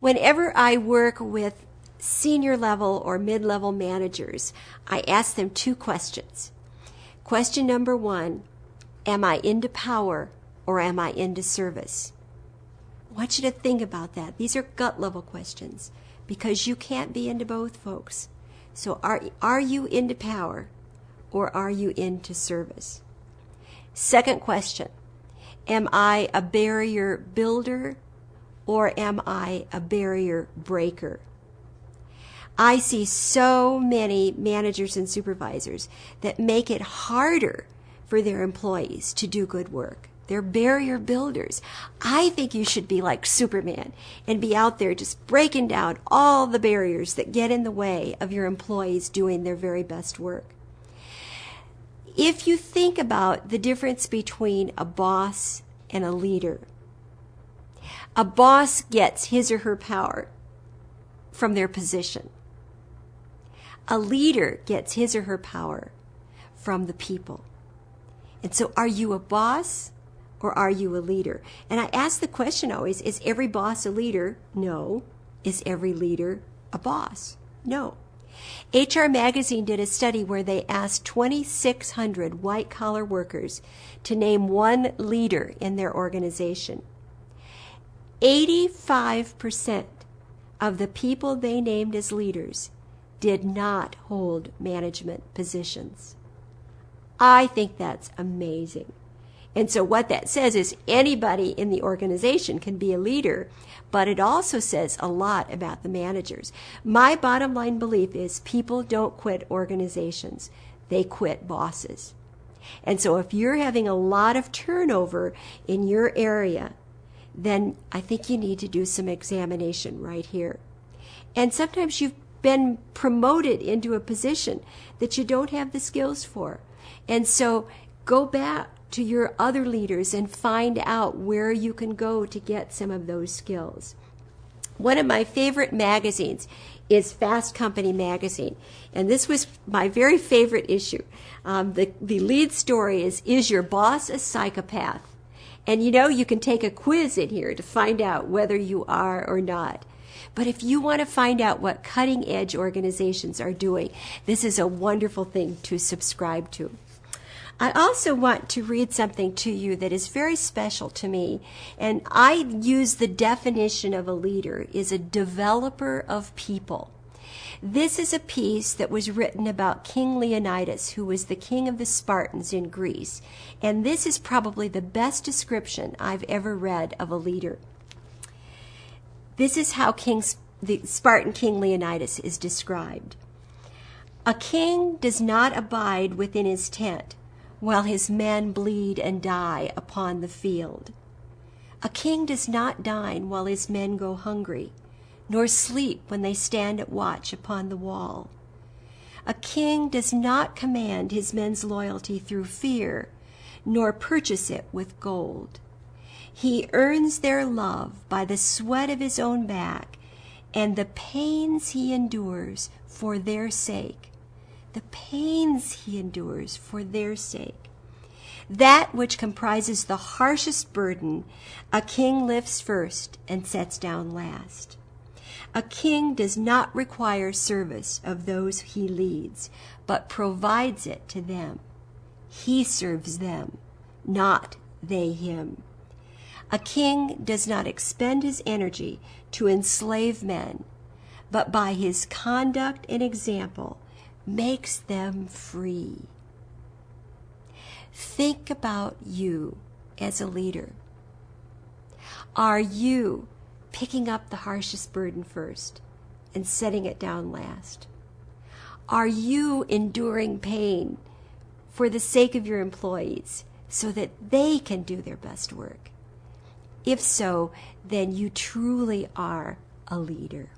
Whenever I work with senior level or mid-level managers, I ask them two questions. Question number one, am I into power or am I into service? I want you to think about that. These are gut level questions because you can't be into both, folks. So are you into power or are you into service? Second question, am I a barrier builder or am I a barrier breaker? I see so many managers and supervisors that make it harder for their employees to do good work. They're barrier builders. I think you should be like Superman and be out there just breaking down all the barriers that get in the way of your employees doing their very best work. If you think about the difference between a boss and a leader, a boss gets his or her power from their position. A leader gets his or her power from the people. And so are you a boss or are you a leader? And I ask the question always, is every boss a leader? No. Is every leader a boss? No. HR Magazine did a study where they asked 2,600 white-collar workers to name one leader in their organization. 85% of the people they named as leaders did not hold management positions. I think that's amazing. And so what that says is anybody in the organization can be a leader, but it also says a lot about the managers. My bottom line belief is people don't quit organizations. They quit bosses. And so if you're having a lot of turnover in your area, then I think you need to do some examination right here. And sometimes you've been promoted into a position that you don't have the skills for. And so go back to your other leaders and find out where you can go to get some of those skills. One of my favorite magazines is Fast Company magazine, and this was my very favorite issue. The lead story is your boss a psychopath? And you can take a quiz in here to find out whether you are or not. But if you want to find out what cutting edge organizations are doing, this is a wonderful thing to subscribe to. I also want to read something to you that is very special to me, and I use the definition of a leader is a developer of people. This is a piece that was written about King Leonidas, who was the king of the Spartans in Greece, and this is probably the best description I've ever read of a leader. This is how the Spartan king Leonidas is described. A king does not abide within his tent, while his men bleed and die upon the field. A king does not dine while his men go hungry, nor sleep when they stand at watch upon the wall. A king does not command his men's loyalty through fear, nor purchase it with gold. He earns their love by the sweat of his own back and the pains he endures for their sake. The pains he endures for their sake. That which comprises the harshest burden, a king lifts first and sets down last. A king does not require service of those he leads, but provides it to them. He serves them, not they him. A king does not expend his energy to enslave men, but by his conduct and example makes them free. Think about you as a leader. Are you picking up the harshest burden first and setting it down last? Are you enduring pain for the sake of your employees so that they can do their best work? If so, then you truly are a leader.